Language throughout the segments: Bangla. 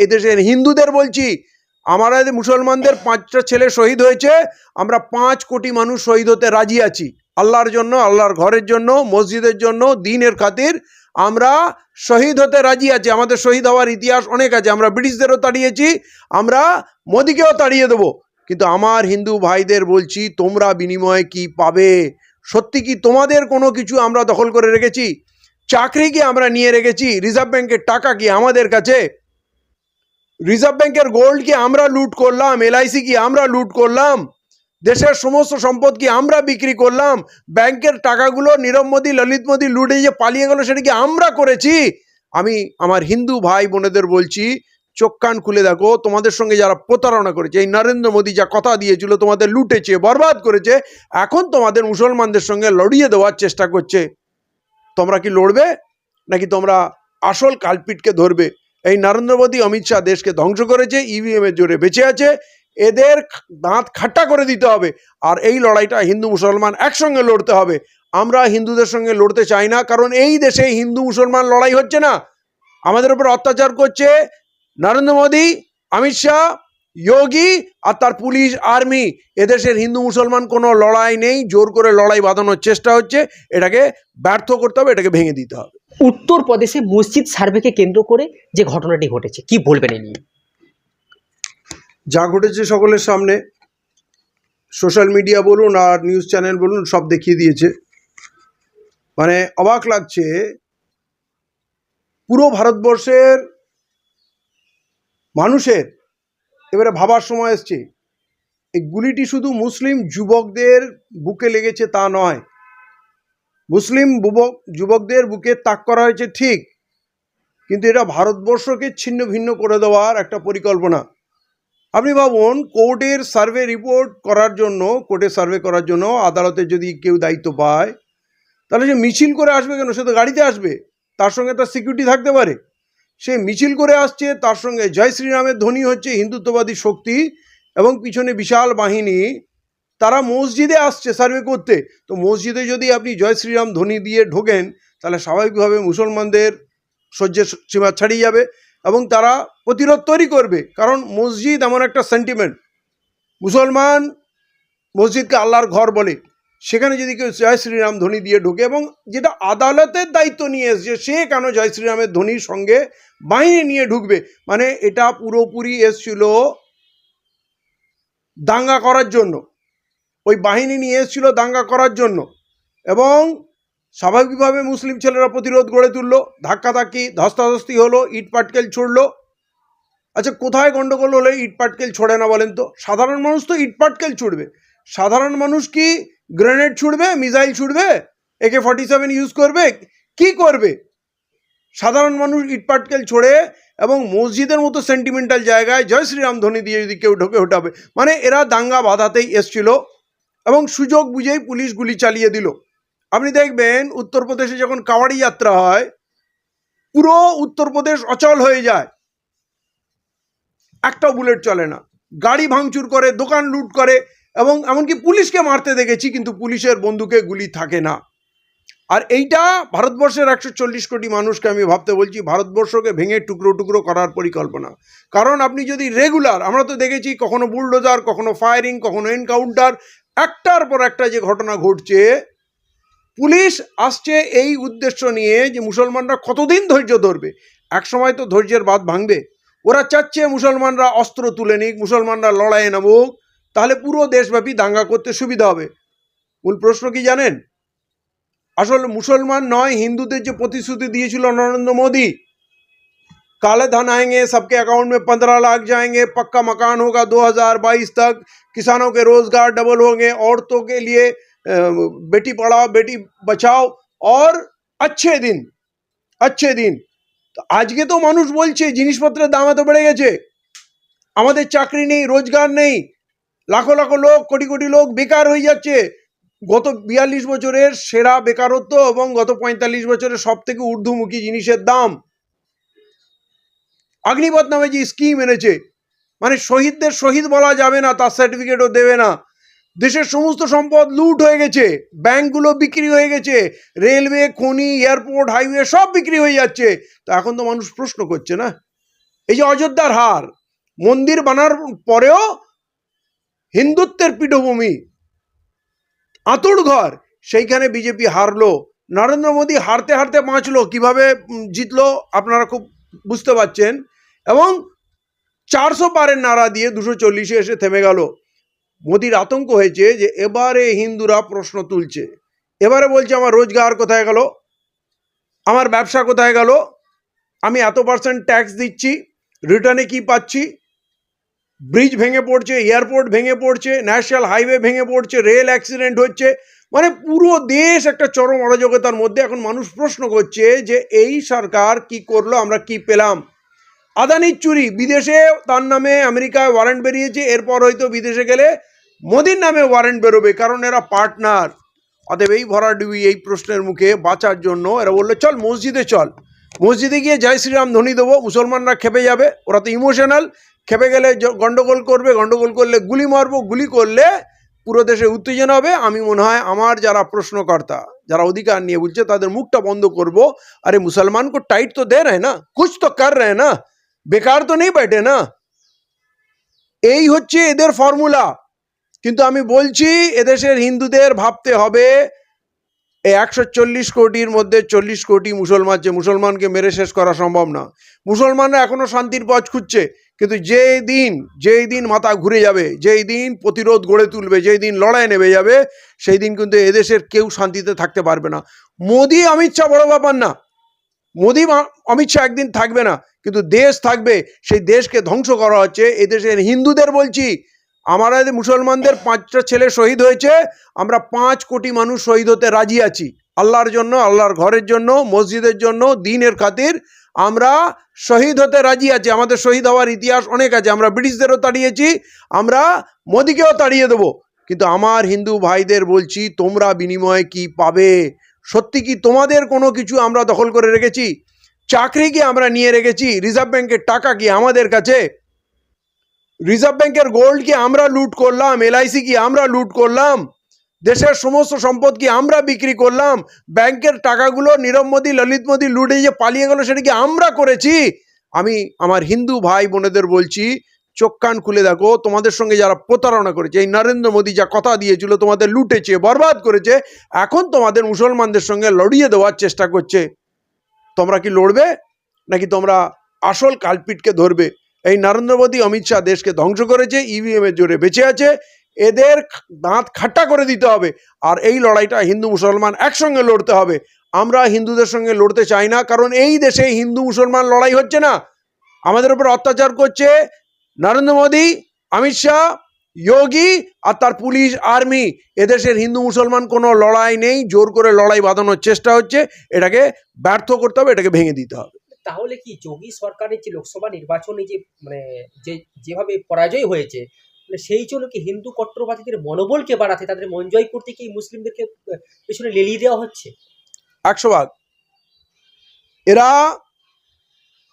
এদেশের হিন্দুদের বলছি, আমাদের মুসলমানদের 5টা ছেলে শহীদ হয়েছে, আমরা 5 কোটি মানুষ শহীদ হতে রাজি আছি আল্লাহর জন্য, আল্লাহর ঘরের জন্য, মসজিদের জন্য, দ্বীনের খাতির আমরা শহীদ হতে রাজি আছি। আমাদের শহীদ হওয়ার ইতিহাস অনেক আছে, আমরা ব্রিটিশদেরও তাড়িয়েছি, আমরা মোদিকেও তাড়িয়ে দেবো। কিন্তু আমার হিন্দু ভাইদের বলছি, তোমরা বিনিময়ে কি পাবে? সত্যি কি তোমাদের কোনো কিছু আমরা দখল করে রেখেছি? চাকরি কি আমরা নিয়ে রেখেছি? রিজার্ভ ব্যাংকের টাকা কি আমাদের কাছে? রিজার্ভ ব্যাংকের গোল্ড কি আমরা লুট করলাম? এলআইসি কি আমরা লুট করলাম? দেশের সমস্ত সম্পদ কি আমরা বিক্রি করলাম? ব্যাংকের টাকাগুলো নীরব মোদী, ললিত মোদী লুটে যে পালিয়ে গেল, সেটা কি আমরা করেছি? আমি আমার হিন্দু ভাই বোনেদের বলছি, চোখ কান খুলে দেখো, তোমাদের সঙ্গে যারা প্রতারণা করেছে, এই নরেন্দ্র মোদী যা কথা দিয়েছিল, তোমাদের লুটেছে, বরবাদ করেছে, এখন তোমাদের মুসলমানদের সঙ্গে লড়িয়ে দেওয়ার চেষ্টা করছে। তোমরা কি লড়বে, নাকি তোমরা আসল কালপিটকে ধরবে? এই নরেন্দ্র মোদী, অমিত শাহ দেশকে ধ্বংস করেছে, ইভিএম এর জোরে বেঁচে আছে, এদের দাঁত খাট্টা করে দিতে হবে। আর এই লড়াইটা হিন্দু মুসলমান একসঙ্গে লড়তে হবে। আমরা হিন্দুদের সঙ্গে লড়তে চাই না, কারণ এই দেশে হিন্দু মুসলমান লড়াই হচ্ছে না, আমাদের উপর অত্যাচার করছে নরেন্দ্র মোদী, অমিত শাহ, যোগী আর তার পুলিশ, আর্মি। এদেশের হিন্দু মুসলমান কোনো লড়াই নেই, জোর করে লড়াই বাঁধানোর চেষ্টা হচ্ছে, এটাকে ব্যর্থ করতে হবে, এটাকে ভেঙে দিতে হবে। উত্তরপ্রদেশে মসজিদ সার্ভেকে কেন্দ্র করে যে ঘটনাটি ঘটেছে, কি বলবেন এই নিয়ে? যা ঘটেছে সকলের সামনে, সোশ্যাল মিডিয়া বলুন আর নিউজ চ্যানেল বলুন, সব দেখিয়ে দিয়েছে। মানে অবাক লাগছে, পুরো ভারতবর্ষের মানুষের এবারে ভাবার সময় এসছে, এই গুলিটি শুধু মুসলিম যুবকদের বুকে লেগেছে তা নয়। মুসলিম যুবকদের বুকে তাক করা হয়েছে ঠিক, কিন্তু এটা ভারতবর্ষকে ছিন্ন ভিন্ন করে দেওয়ার একটা পরিকল্পনা। আপনি ভাবুন, কোর্টের সার্ভে করার জন্য আদালতে যদি কেউ দায়িত্ব পায়, তাহলে সে মিছিল করে আসবে কেন? সে তো গাড়িতে আসবে, তার সঙ্গে তার সিকিউরিটি থাকতে পারে। সে মিছিল করে আসছে, তার সঙ্গে জয় শ্রীরামের ধ্বনি হচ্ছে, হিন্দুত্ববাদী শক্তি এবং পিছনে বিশাল বাহিনী, তারা মসজিদে আসছে সার্ভে করতে। তো মসজিদে যদি আপনি জয় শ্রীরাম ধ্বনি দিয়ে ঢোকেন, তাহলে স্বাভাবিকভাবে মুসলমানদের সহ্যের সীমা ছাড়িয়ে যাবে এবং তারা প্রতিরোধ তৈরি করবে। কারণ মসজিদ এমন একটা সেন্টিমেন্ট, মুসলমান মসজিদকে আল্লাহর ঘর বলে, সেখানে যদি কেউ জয় শ্রীরাম ধ্বনি দিয়ে ঢোকে, এবং যেটা আদালতের দায়িত্ব নিয়ে এসছে, সে কেন জয় শ্রীরামের ধ্বনির সঙ্গে বাহিনী নিয়ে ঢুকবে? মানে এটা পুরোপুরি এসছিল দাঙ্গা করার জন্য, ওই বাহিনী নিয়ে এসছিল দাঙ্গা করার জন্য। এবং স্বাভাবিকভাবে মুসলিম ছেলেরা প্রতিরোধ গড়ে তুললো, ধাক্কাধাক্কি, ধস্তাধস্তি হলো, ইট পাটকেল ছুড়লো। আচ্ছা, কোথায় গন্ডগোল হলে ইট পাটকেল ছোড়ে না বলেন তো? সাধারণ মানুষ তো ইট পাটকেল ছুড়বে। সাধারণ মানুষ কি গ্রেনেড ছুড়বে, মিসাইল ছুড়বে, AK-47 ইউজ করবে? কি করবে? সাধারণ মানুষ ইট পাটকেল ছোড়ে, এবং মসজিদের মতো সেন্টিমেন্টাল জায়গায় জয় শ্রীরাম ধ্বনি দিয়ে যদি কেউ ঢোকে, ওঠাবে। মানে এরা দাঙ্গা বাঁধাতেই এসছিল, এবং সুযোগ বুঝেই পুলিশ গুলি চালিয়ে দিল। আপনি দেখবেন, উত্তরপ্রদেশে যখন কাওয়াড়ি যাত্রা হয়, পুরো উত্তরপ্রদেশ অচল হয়ে যায়, একটাও বুলেট চলে না, গাড়ি ভাঙচুর করে, দোকান লুট করে, এবং এমনকি পুলিশকে মারতে দেখেছি, কিন্তু পুলিশের বন্দুকে গুলি থাকে না। আর এইটা ভারতবর্ষের 140 কোটি মানুষকে আমি ভাবতে বলছি, ভারতবর্ষকে ভেঙে টুকরো টুকরো করার পরিকল্পনা। কারণ আপনি যদি রেগুলার, আমরা তো দেখেছি কখনো বুলডোজার, কখনো ফায়ারিং, কখনো এনকাউন্টার, একটার পর একটা যে ঘটনা ঘটছে, পুলিশ আসছে এই উদ্দেশ্য নিয়ে যে মুসলমানরা কতদিন ধৈর্য ধরবে। এক সময় তো ধৈর্যের বাঁধ ভাঙবে। ওরা চাচ্ছে মুসলমানরা অস্ত্র তুলে নিক, মুসলমানরা লড়াইয়ে নামুক, তাহলে পুরো দেশব্যাপী দাঙ্গা করতে সুবিধা হবে। মূল প্রশ্ন কি জানেন? আসলে মুসলমান নয়, হিন্দুদের যে প্রতিশ্রুতি দিয়েছিল নরেন্দ্র মোদী, काले धन आएंगे, सबके अकाउंट में 15 लाख जाएंगे, पक्का मकान होगा 2022 तक, किसानों के रोजगार डबल होंगे, औरतों के लिए बेटी पढ़ाओ बेटी बचाओ, और अच्छे दिन। তো আজকে তো মানুষ বলছে জিনিসপত্রের দাম এত বেড়ে গেছে, আমাদের চাকরি নেই, রোজগার নেই, লাখো লাখো লোক, কোটি কোটি লোক বেকার হয়ে যাচ্ছে। গত 42 বছরের সেরা বেকারত্ব এবং গত 45 বছরের সব থেকে ঊর্ধ্বমুখী জিনিসের দাম। অগ্নিপথ নামে যে স্কিম এনেছে, মানে শহীদদের শহীদ বলা যাবে না, তার সার্টিফিকেটও দেবে না। দেশের সমস্ত সম্পদ লুট হয়ে গেছে, ব্যাংকগুলো বিক্রি হয়ে গেছে, রেলওয়ে, খনি, এয়ারপোর্ট, হাইওয়ে সব বিক্রি হয়ে যাচ্ছে। তো এখন তো মানুষ প্রশ্ন করছে না, এই যে অযোধ্যার হার, মন্দির বানার পরেও হিন্দুত্বের পীঠভূমি, আঁতুড় ঘর, সেইখানে বিজেপি হারলো। নরেন্দ্র মোদী হারতে হারতে বাঁচলো, কিভাবে জিতলো আপনারা খুব বুঝতে পারছেন। এবং 400 পারের নারা দিয়ে 240-এ এসে থেমে গেল। মোদির আতঙ্ক হয়েছে যে এবারে হিন্দুরা প্রশ্ন তুলছে, এবারে বলছে আমার রোজগার কোথায় গেল, আমার ব্যবসা কোথায় গেল, আমি এত % ট্যাক্স দিচ্ছি, রিটার্নে কি পাচ্ছি। ব্রিজ ভেঙে পড়ছে, এয়ারপোর্ট ভেঙে পড়ছে, ন্যাশনাল হাইওয়ে ভেঙে পড়ছে, রেল অ্যাক্সিডেন্ট হচ্ছে, মানে পুরো দেশ একটা চরম অরাজকতার মধ্যে। এখন মানুষ প্রশ্ন করছে যে এই সরকার কি করলো, আমরা কি পেলাম। আদানির চুরি, বিদেশে তার নামে আমেরিকায় ওয়ারেন্ট বেরিয়েছে, এরপর হয়তো বিদেশে গেলে মোদির নামে ওয়ারেন্ট বেরোবে, কারণ এরা পার্টনার। অতএব এই ভরাডুবি, এই প্রশ্নের মুখে বাঁচার জন্য এরা বললো চল মসজিদে, চল মসজিদে গিয়ে জয় শ্রীরাম ধ্বনি দেবো। মুসলমানরা খেপে যাবে, ওরা তো ইমোশনাল, খেপে গেলে গন্ডগোল করবে, গন্ডগোল করলে গুলি মারবো, গুলি করলে পুরো দেশে উত্তেজনা হবে। আমি মনে হয় আমার যারা প্রশ্নকর্তা, যারা অধিকার নিয়ে বলছে, তাদের মুখটা বন্ধ করব। আরে মুসলমান কো টাইট তো দে রহে না, কুছ তো কর রহে না, বেকার তো নেই बैठे না। এই হচ্ছে এদের ফর্মুলা। কিন্তু আমি বলছি এদেশের হিন্দুদের ভাবতে হবে, এই 140 কোটির মধ্যে 40 কোটি মুসলমান, যে মুসলমানকে মেরে শেষ করা সম্ভব না। মুসলমানরা এখনো শান্তির পথ খুঁজছে, কিন্তু যেই দিন মাথা ঘুরে যাবে, যেই দিন প্রতিরোধ গড়ে তুলবে, যেই দিন লড়াই নেমে যাবে, সেই দিন কিন্তু এদেশের কেউ শান্তিতে থাকতে পারবে না। মোদি অমিত শাহ বড় ব্যাপার না, মোদি অমিত শাহ একদিন থাকবে না, কিন্তু দেশ থাকবে। সেই দেশকে ধ্বংস করা হচ্ছে। এদেশের হিন্দুদের বলছি, আমাদের মুসলমানদের 5টা ছেলে শহীদ হয়েছে, আমরা 5 কোটি মানুষ শহীদ হতে রাজি আছি। আল্লাহর জন্য, আল্লাহর ঘরের জন্য, মসজিদের জন্য, দিনের খাতির আমরা শহীদ হতে রাজি আছি। আমাদের শহীদ হওয়ার ইতিহাস অনেক আছে। আমরা ব্রিটিশদেরও তাড়িয়েছি, আমরা মোদিকেও তাড়িয়ে দেবো। কিন্তু আমার হিন্দু ভাইদের বলছি, তোমরা বিনিময়ে কি পাবে? সত্যি কি তোমাদের কোনো কিছু আমরা দখল করে রেখেছি? চাকরি কি আমরা নিয়ে রেখেছি? রিজার্ভ ব্যাংকের টাকা কি আমাদের কাছে? রিজার্ভ ব্যাংকের গোল্ড কি আমরা লুট করলাম? এলআইসি কি আমরা লুট করলাম? দেশের সমস্ত সম্পদ কি আমরা বিক্রি করলাম? ব্যাংকের টাকাগুলো নীরব মোদী, ললিত মোদী লুটে যে পালিয়ে গেল, সেটা কি আমরা করেছি? আমি আমার হিন্দু ভাই বোনেদের বলছি, চোখ কান খুলে দেখো। তোমাদের সঙ্গে যারা প্রতারণা করেছে, এই নরেন্দ্র মোদী যা কথা দিয়েছিল, তোমাদের লুটেছে, বরবাদ করেছে, এখন তোমাদের মুসলমানদের সঙ্গে লড়িয়ে দেওয়ার চেষ্টা করছে। তোমরা কি লড়বে, নাকি তোমরা আসল কালপিটকে ধরবে? এই নরেন্দ্র মোদী, অমিত শাহ দেশকে ধ্বংস করেছে, ইভিএম এর জোরে বেঁচে আছে। এদের দাঁত খাট্টা করে দিতে হবে। আর এই লড়াইটা হিন্দু মুসলমান একসঙ্গে লড়তে হবে। আমরা হিন্দুদের সঙ্গে লড়তে চাই না, কারণ এই দেশে হিন্দু মুসলমান লড়াই হচ্ছে না, আমাদের উপর অত্যাচার করছে নরেন্দ্র মোদী, অমিত শাহ, যোগী আর তার পুলিশ, আর্মি। এদেশের হিন্দু মুসলমান কোনো লড়াই নেই, জোর করে লড়াই বাঁধানোর চেষ্টা হচ্ছে। এটাকে ব্যর্থ করতে হবে, এটাকে ভেঙে দিতে হবে। তাহলে কি যোগী সরকারের যে লোকসভা নির্বাচনে যে মানে যেভাবে পরাজয় হয়েছে, মানে সেই জন্য কি হিন্দু কট্টরবাদীদের মনোবলকে বাড়াতে, তাদের মন জয় করতে কি মুসলিমদেরকে পেছনে লেলিয়ে দেওয়া হচ্ছে? 100 ভাগ। এরা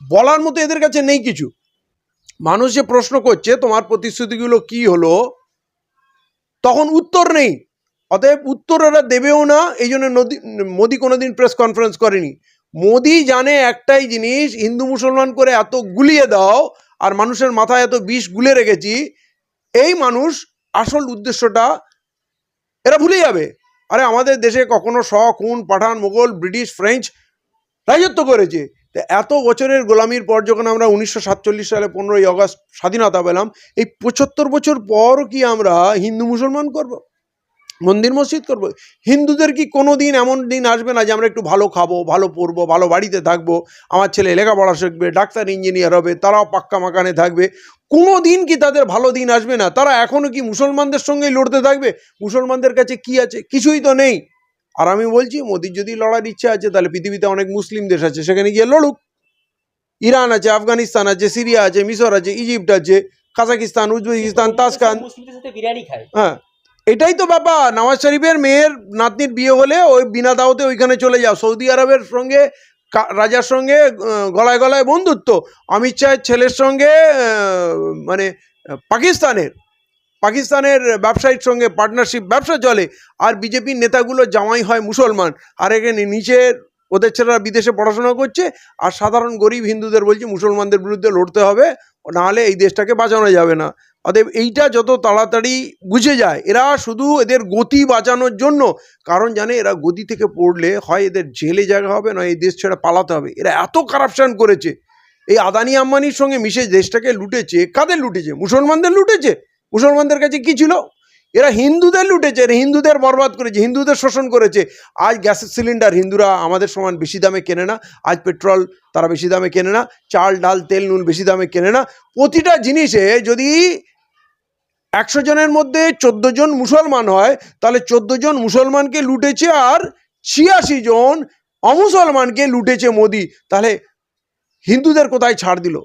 বলার মতো এদের কাছে নেই কিছু। মানুষ যে প্রশ্ন করছে তোমার প্রতিশ্রুতিগুলো কি হলো, তখন উত্তর নেই। অতএব উত্তর এরা দেবেও না। এই জন্য মোদি কোনোদিন প্রেস কনফারেন্স করেনি। মোদি জানে একটাই জিনিস, হিন্দু মুসলমান করে এত গুলিয়ে দাও আর মানুষের মাথায় এত বিষ গুলে রেখেছি, এই মানুষ আসল উদ্দেশ্যটা এরা ভুলে যাবে। আরে আমাদের দেশে কখনো খুন, পাঠান, মোগল, ব্রিটিশ, ফ্রেঞ্চ রাজত্ব করেছে। তো এত বছরের গোলামির পর যখন আমরা 1947 সালে 15ই আগস্ট স্বাধীনতা পেলাম, এই 75 বছর পর কি আমরা হিন্দু মুসলমান করব, মন্দির মসজিদ করব? হিন্দুদের কি কোনো দিন এমন দিন আসবে না যে আমরা একটু ভালো খাবো, ভালো পরবো, ভালো বাড়িতে থাকবো, আমার ছেলে লেখাপড়া শিখবে, ডাক্তার ইঞ্জিনিয়ার হবে, তারাও পাক্কা মাকানে থাকবে? কোনো দিন কি তাদের ভালো দিন আসবে না? তারা এখনো কি মুসলমানদের সঙ্গেই লড়তে থাকবে? মুসলমানদের কাছে কি আছে? কিছুই তো নেই। আর আমি বলছি, মোদির যদি লড়ার ইচ্ছা আছে, তাহলে পৃথিবীতে অনেক মুসলিম দেশ আছে, সেখানে গিয়ে লড়ুক। ইরান আছে, আফগানিস্তান আছে, সিরিয়া আছে, মিশর আছে, ইজিপ্ট আছে, কাজাকিস্তান, উজবেকিস্তান, তাসখান। মুসলিমদের সাথে বিরিয়ানি খায়। হ্যাঁ, এটাই তো ব্যাপার। নওয়াজ শরীফের মেয়ের নাতনির বিয়ে হলে ওই বিনা দাওয়াতে ওইখানে চলে যাও। সৌদি আরবের সঙ্গে রাজার সঙ্গে গলায় গলায় বন্ধুত্ব। অমিত শাহের ছেলের সঙ্গে মানে পাকিস্তানের ব্যবসায়ীর সঙ্গে পার্টনারশিপ ব্যবসা চলে। আর বিজেপির নেতাগুলো জামাই হয় মুসলমান, আর এখানে নিচের ওদের ছেলেরা বিদেশে পড়াশোনা করছে, আর সাধারণ গরিব হিন্দুদের বলছে মুসলমানদের বিরুদ্ধে লড়তে হবে, নাহলে এই দেশটাকে বাঁচানো যাবে না। অতএব এইটা যত তাড়াতাড়ি বুঝে যায়, এরা শুধু এদের গতি বাঁচানোর জন্য, কারণ জানে এরা গদি থেকে পড়লে হয় এদের জেলে জায়গা হবে, নয় এই দেশ ছেড়ে পালাতে হবে। এরা এত কারাপশন করেছে, এই আদানি আম্বানির সঙ্গে মিশে দেশটাকে লুটেছে। কাদের লুটেছে? মুসলমানদের লুটেছে। মুসলমানদের কাছে কি ছিল? এরা হিন্দুদের লুটেছে, এরা হিন্দুদের বরবাদ করেছে, হিন্দুদের শোষণ করেছে। আজ গ্যাসের সিলিন্ডার হিন্দুরা আমাদের সমান বেশি দামে কেনে না, আজ পেট্রোল তারা বেশি দামে কেনে না, চাল ডাল তেল নুন বেশি দামে কেনে না। প্রতিটা জিনিসে যদি 100 জনের মধ্যে 14 জন মুসলমান হয়, তাহলে 14 জন মুসলমানকে লুটেছে আর 86 জন অমুসলমানকে লুটেছে মোদি। তাহলে হিন্দুদের কোথায় ছাড় দিল?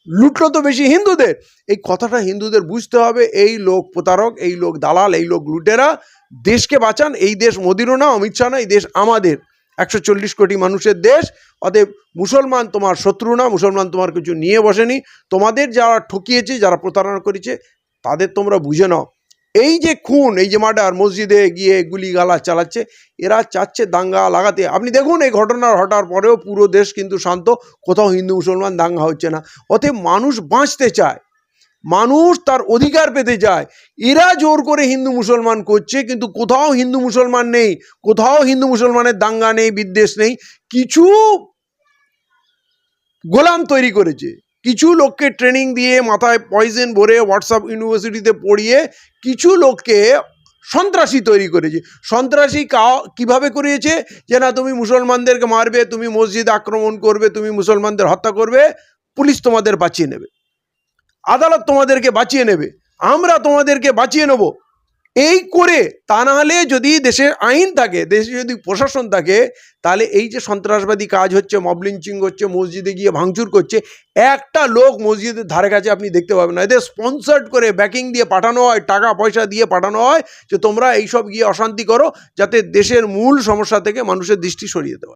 লুটলো তো বেশি হিন্দুদের। এই কথাটা হিন্দুদের বুঝতে হবে। এই লোক প্রতারক, এই লোক দালাল, এই লোক লুটেরা। দেশকে বাঁচান। এই দেশ মোদিরও না, অমিত শাহ না, এই দেশ আমাদের 140 কোটি মানুষের দেশ। অতএব মুসলমান তোমার শত্রু না, মুসলমান তোমার কিছু নিয়ে বসেনি। তোমাদের যারা ঠকিয়েছে, যারা প্রতারণা করেছে, তাদের তোমরা বুঝে নাও। এই যে খুন, এই যে মার্ডার, মসজিদে গিয়ে গুলিগালা চালাচ্ছে, এরা চাচ্ছে দাঙ্গা লাগাতে। আপনি দেখুন এই ঘটনার ঘটার পরেও পুরো দেশ কিন্তু শান্ত, কোথাও হিন্দু মুসলমান দাঙ্গা হচ্ছে না। অতএব মানুষ বাঁচতে চায়, মানুষ তার অধিকার পেতে চায়। এরা জোর করে হিন্দু মুসলমান করছে, কিন্তু কোথাও হিন্দু মুসলমান নেই, কোথাও হিন্দু মুসলমানের দাঙ্গা নেই, বিদ্বেষ নেই। কিছু গোলাম তৈরি করেছে, কিছু লোককে ট্রেনিং দিয়ে মাথায় পয়জন ভরে হোয়াটসঅ্যাপ ইউনিভার্সিটিতে পড়িয়ে কিছু লোককে সন্ত্রাসী তৈরি করেছে। সন্ত্রাসী কিভাবে করিয়েছে? যে না, তুমি মুসলমানদেরকে মারবে, তুমি মসজিদে আক্রমণ করবে, তুমি মুসলমানদের হত্যা করবে, পুলিশ তোমাদের বাঁচিয়ে নেবে, আদালত তোমাদেরকে বাঁচিয়ে নেবে, আমরা তোমাদেরকে বাঁচিয়ে নেব। এই করে, তা না হলে যদি দেশের আইন থাকে, দেশে যদি প্রশাসন থাকে, তাহলে এই যে সন্ত্রাসবাদী কাজ হচ্ছে, মব লিঞ্চিং হচ্ছে, মসজিদে গিয়ে ভাঙচুর করছে, একটা লোক মসজিদের ধারে কাছে আপনি দেখতে পাবেন না। এদের স্পন্সার্ড করে ব্যাকিং দিয়ে পাঠানো হয়, টাকা পয়সা দিয়ে পাঠানো হয় যে তোমরা এইসব গিয়ে অশান্তি করো, যাতে দেশের মূল সমস্যা থেকে মানুষের দৃষ্টি সরিয়ে দেওয়া।